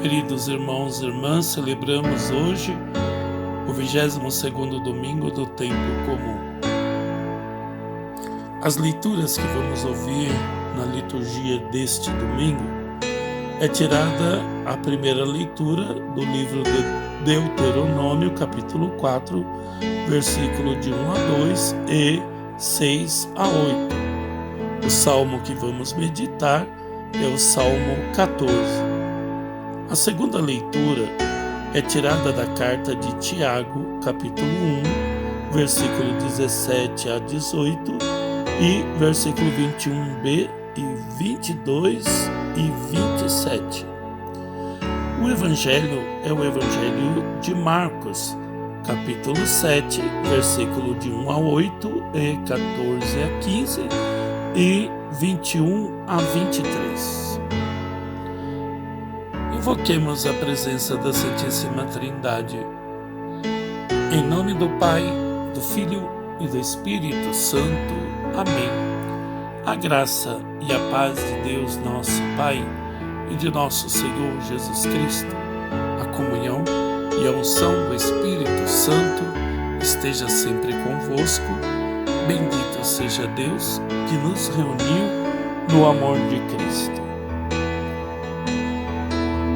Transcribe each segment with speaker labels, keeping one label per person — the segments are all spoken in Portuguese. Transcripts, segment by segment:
Speaker 1: Queridos irmãos e irmãs, celebramos hoje o 22º domingo do tempo comum. As leituras que vamos ouvir na liturgia deste domingo é tirada a primeira leitura do livro de Deuteronômio, capítulo 4, versículo de 1 a 2 e 6 a 8. O salmo que vamos meditar é o Salmo 14. A segunda leitura é tirada da carta de Tiago, capítulo 1, versículo 17 a 18 e versículo 21b e 22 e 27. O evangelho é o evangelho de Marcos, capítulo 7, versículo de 1 a 8 e 14 a 15 e 21 a 23. Invoquemos a presença da Santíssima Trindade. Em nome do Pai, do Filho e do Espírito Santo. Amém. A graça e a paz de Deus nosso Pai e de nosso Senhor Jesus Cristo, a comunhão e a unção do Espírito Santo esteja sempre convosco. Bendito seja Deus que nos reuniu no amor de Cristo.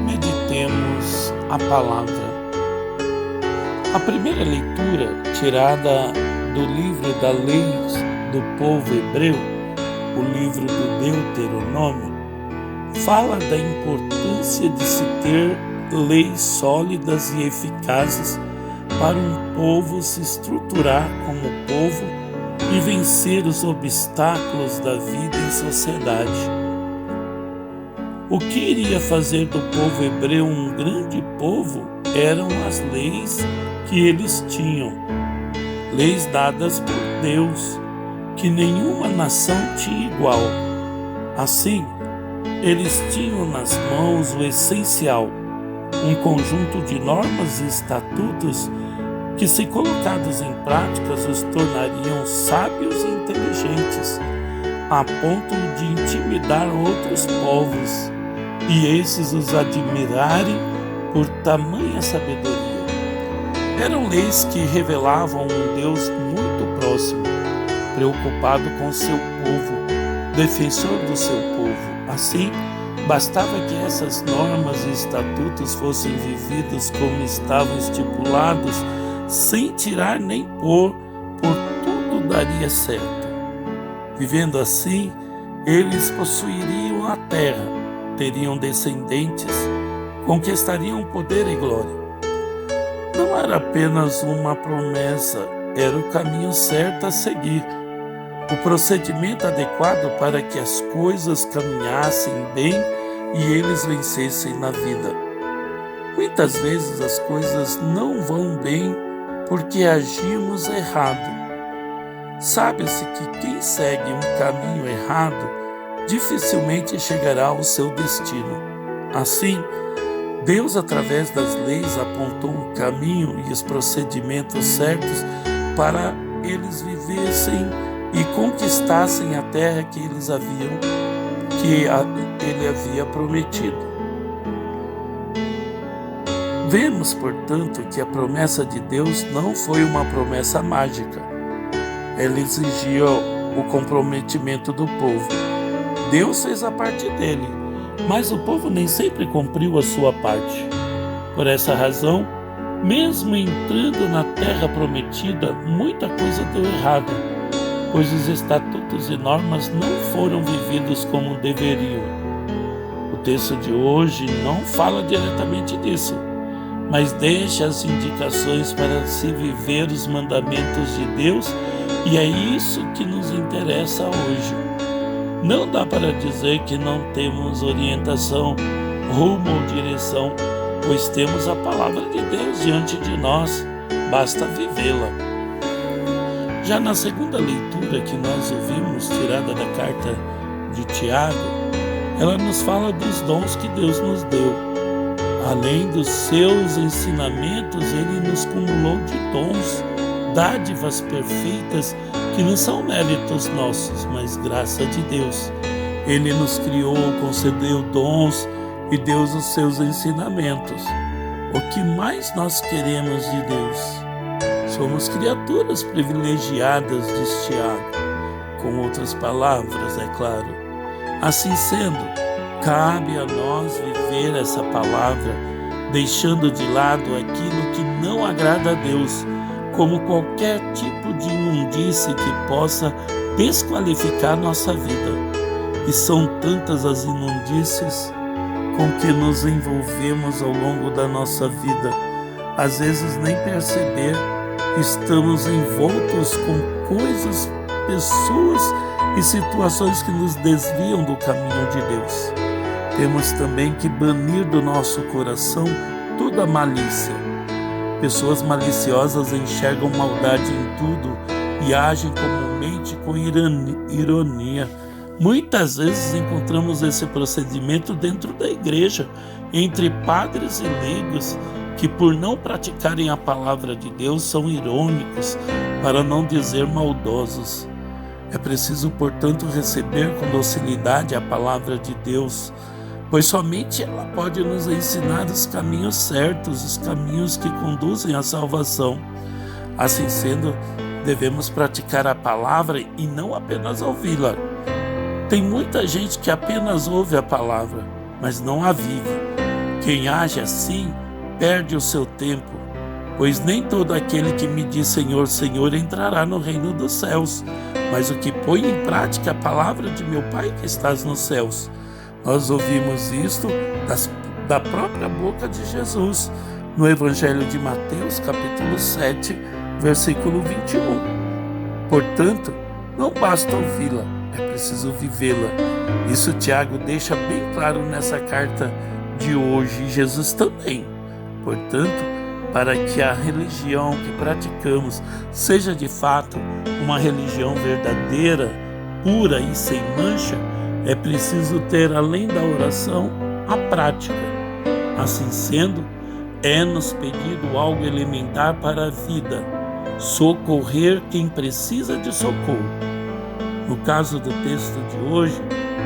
Speaker 1: Meditemos a palavra. A primeira leitura, tirada do livro da lei do povo hebreu, o livro do Deuteronômio, fala da importância de se ter leis sólidas e eficazes para um povo se estruturar como povo e vencer os obstáculos da vida em sociedade. O que iria fazer do povo hebreu um grande povo eram as leis que eles tinham, leis dadas por Deus, que nenhuma nação tinha igual. Assim, eles tinham nas mãos o essencial, um conjunto de normas e estatutos que, se colocados em prática, os tornariam sábios e inteligentes, a ponto de intimidar outros povos, e esses os admirarem por tamanha sabedoria. Eram leis que revelavam um Deus muito próximo, preocupado com seu povo, defensor do seu povo. Assim, bastava que essas normas e estatutos fossem vividos como estavam estipulados, sem tirar nem pôr, por tudo daria certo. Vivendo assim, eles possuiriam a terra, teriam descendentes, conquistariam poder e glória. Não era apenas uma promessa, era o caminho certo a seguir, o procedimento adequado para que as coisas caminhassem bem e eles vencessem na vida. Muitas vezes as coisas não vão bem porque agimos errado. Sabe-se que quem segue um caminho errado dificilmente chegará ao seu destino. Assim, Deus, através das leis, apontou um caminho e os procedimentos certos para eles vivessem e conquistassem a terra que ele havia prometido. Vemos, portanto, que a promessa de Deus não foi uma promessa mágica. Ela exigia o comprometimento do povo. Deus fez a parte dele, mas o povo nem sempre cumpriu a sua parte. Por essa razão, mesmo entrando na terra prometida, muita coisa deu errado, pois os estatutos e normas não foram vividos como deveriam. O texto de hoje não fala diretamente disso, mas deixa as indicações para se viver os mandamentos de Deus, e é isso que nos interessa hoje. Não dá para dizer que não temos orientação, rumo ou direção, pois temos a palavra de Deus diante de nós, basta vivê-la. Já na segunda leitura que nós ouvimos, tirada da carta de Tiago, ela nos fala dos dons que Deus nos deu. Além dos seus ensinamentos, ele nos cumulou de dons, dádivas perfeitas que não são méritos nossos, mas graça de Deus. Ele nos criou, concedeu dons e Deus os seus ensinamentos. O que mais nós queremos de Deus? Somos criaturas privilegiadas, diz Tiago. Com outras palavras, é claro. Assim sendo, cabe a nós viver essa palavra, deixando de lado aquilo que não agrada a Deus, como qualquer tipo de imundície que possa desqualificar nossa vida. E são tantas as imundícies com que nos envolvemos ao longo da nossa vida. Às vezes nem perceber, estamos envoltos com coisas, pessoas e situações que nos desviam do caminho de Deus. Temos também que banir do nosso coração toda malícia. Pessoas maliciosas enxergam maldade em tudo e agem comumente com ironia. Muitas vezes encontramos esse procedimento dentro da igreja, entre padres e leigos, que por não praticarem a palavra de Deus são irônicos, para não dizer maldosos. É preciso, portanto, receber com docilidade a palavra de Deus, pois somente ela pode nos ensinar os caminhos certos, os caminhos que conduzem à salvação. Assim sendo, devemos praticar a palavra e não apenas ouvi-la. Tem muita gente que apenas ouve a palavra, mas não a vive. Quem age assim perde o seu tempo, pois nem todo aquele que me diz Senhor, Senhor entrará no reino dos céus, mas o que põe em prática a palavra de meu Pai que estás nos céus. Nós ouvimos isto da própria boca de Jesus, no Evangelho de Mateus, capítulo 7, versículo 21. Portanto, não basta ouvi-la, é preciso vivê-la. Isso Tiago deixa bem claro nessa carta de hoje, e Jesus também. Portanto, para que a religião que praticamos seja de fato uma religião verdadeira, pura e sem mancha, é preciso ter, além da oração, a prática. Assim sendo, é-nos pedido algo elementar para a vida: socorrer quem precisa de socorro. No caso do texto de hoje,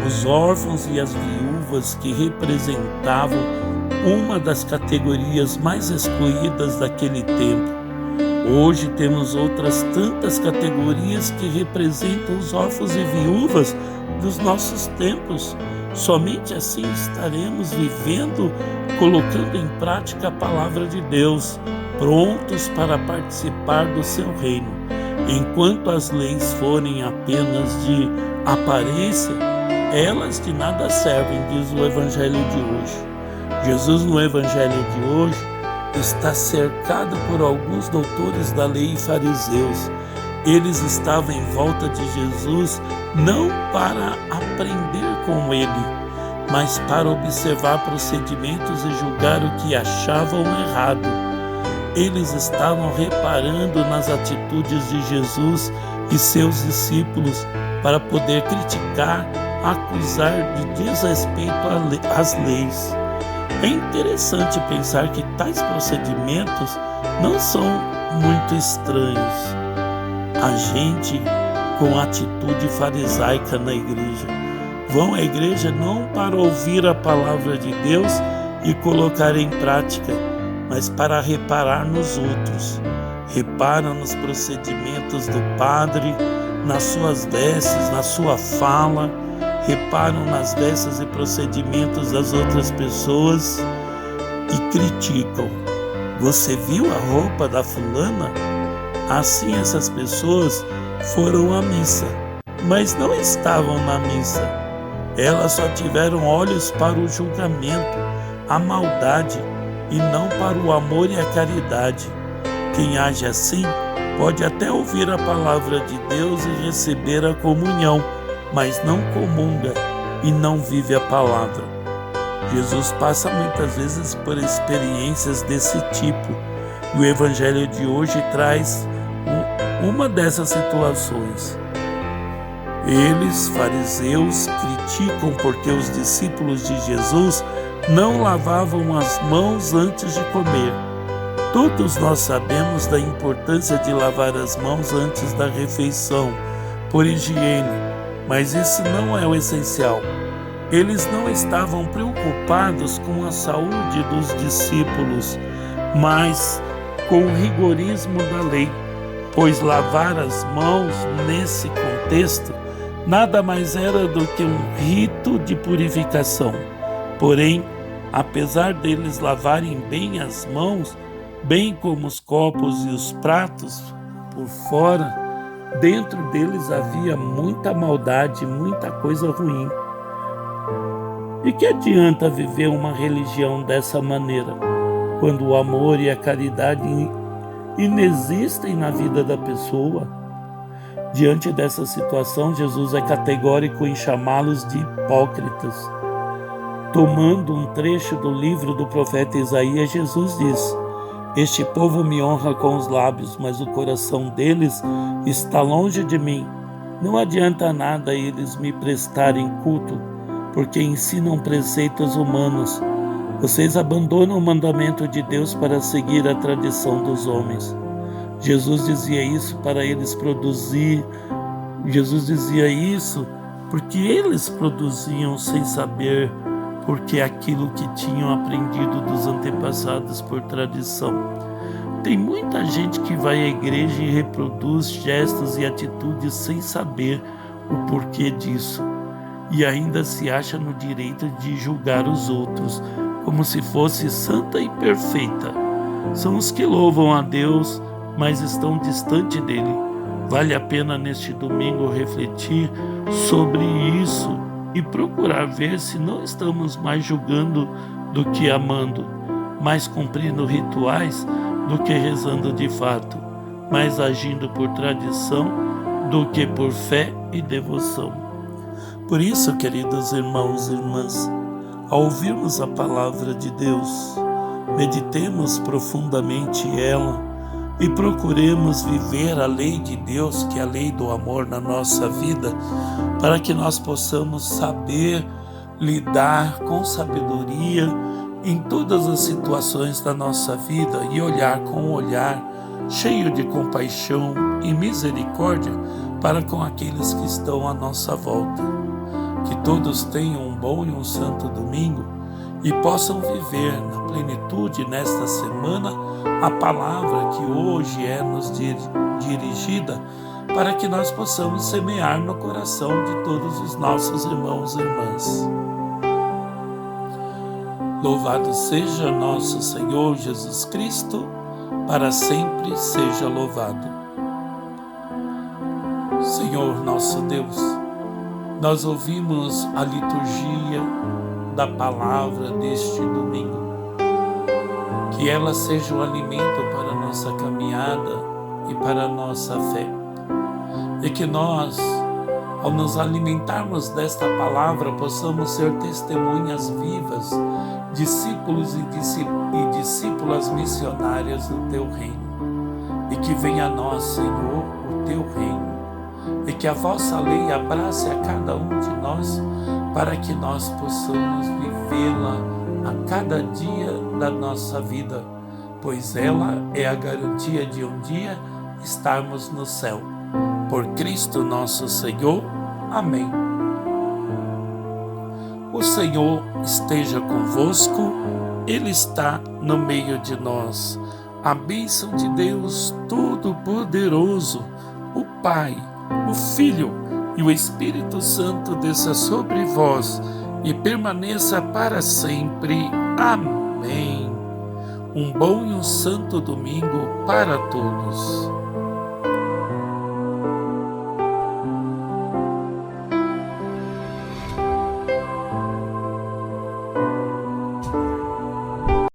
Speaker 1: os órfãos e as viúvas, que representavam uma das categorias mais excluídas daquele tempo. Hoje temos outras tantas categorias que representam os órfãos e viúvas dos nossos tempos. Somente assim estaremos vivendo, colocando em prática a palavra de Deus, prontos para participar do seu reino. Enquanto as leis forem apenas de aparência, elas de nada servem, diz o Evangelho de hoje. Jesus, no Evangelho de hoje, está cercado por alguns doutores da lei e fariseus. Eles estavam em volta de Jesus não para aprender com ele, mas para observar procedimentos e julgar o que achavam errado. Eles estavam reparando nas atitudes de Jesus e seus discípulos para poder criticar, acusar de desrespeito às leis. É interessante pensar que tais procedimentos não são muito estranhos a gente com atitude farisaica na igreja. Vão à igreja não para ouvir a palavra de Deus e colocar em prática, mas para reparar nos outros. Reparam nos procedimentos do padre, nas suas vestes, na sua fala, reparam nas vestes e procedimentos das outras pessoas e criticam. Você viu a roupa da fulana? Assim essas pessoas foram à missa, mas não estavam na missa. Elas só tiveram olhos para o julgamento, a maldade, e não para o amor e a caridade. Quem age assim pode até ouvir a palavra de Deus e receber a comunhão, mas não comunga e não vive a palavra. Jesus passa muitas vezes por experiências desse tipo, e o Evangelho de hoje traz uma dessas situações. Eles, fariseus, criticam porque os discípulos de Jesus não lavavam as mãos antes de comer. Todos nós sabemos da importância de lavar as mãos antes da refeição, por higiene, mas isso não é o essencial. Eles não estavam preocupados com a saúde dos discípulos, mas com o rigorismo da lei, pois lavar as mãos nesse contexto nada mais era do que um rito de purificação. Porém, apesar deles lavarem bem as mãos, bem como os copos e os pratos por fora, dentro deles havia muita maldade, muita coisa ruim. E que adianta viver uma religião dessa maneira, quando o amor e a caridade inexistem na vida da pessoa? Diante dessa situação, Jesus é categórico em chamá-los de hipócritas. Tomando um trecho do livro do profeta Isaías, Jesus diz: "Este povo me honra com os lábios, mas o coração deles está longe de mim. Não adianta nada eles me prestarem culto, porque ensinam preceitos humanos. Vocês abandonam o mandamento de Deus para seguir a tradição dos homens." Jesus dizia isso porque eles produziam sem saber, porque aquilo que tinham aprendido dos antepassados por tradição. Tem muita gente que vai à igreja e reproduz gestos e atitudes sem saber o porquê disso, e ainda se acha no direito de julgar os outros, como se fosse santa e perfeita. São os que louvam a Deus, mas estão distante dele. Vale a pena neste domingo refletir sobre isso e procurar ver se não estamos mais julgando do que amando, mais cumprindo rituais do que rezando de fato, mais agindo por tradição do que por fé e devoção. Por isso, queridos irmãos e irmãs, ao ouvirmos a palavra de Deus, meditemos profundamente ela e procuremos viver a lei de Deus, que é a lei do amor na nossa vida, para que nós possamos saber lidar com sabedoria em todas as situações da nossa vida e olhar com um olhar cheio de compaixão e misericórdia para com aqueles que estão à nossa volta. Que todos tenham um bom e um santo domingo e possam viver na plenitude nesta semana a palavra que hoje é nos dirigida, para que nós possamos semear no coração de todos os nossos irmãos e irmãs. Louvado seja nosso Senhor Jesus Cristo, para sempre seja louvado. Senhor nosso Deus, nós ouvimos a liturgia da palavra deste domingo. Que ela seja um alimento para a nossa caminhada e para a nossa fé. E que nós, ao nos alimentarmos desta palavra, possamos ser testemunhas vivas, discípulos e discípulas missionárias do Teu reino. E que venha a nós, Senhor, o Teu reino. E que a vossa lei abrace a cada um de nós, para que nós possamos vivê-la a cada dia da nossa vida, pois ela é a garantia de um dia estarmos no céu. Por Cristo nosso Senhor. Amém. O Senhor esteja convosco, Ele está no meio de nós. A bênção de Deus Todo-Poderoso, o Pai, o Filho e o Espírito Santo desça sobre vós e permaneça para sempre. Amém. Um bom e um santo domingo para todos.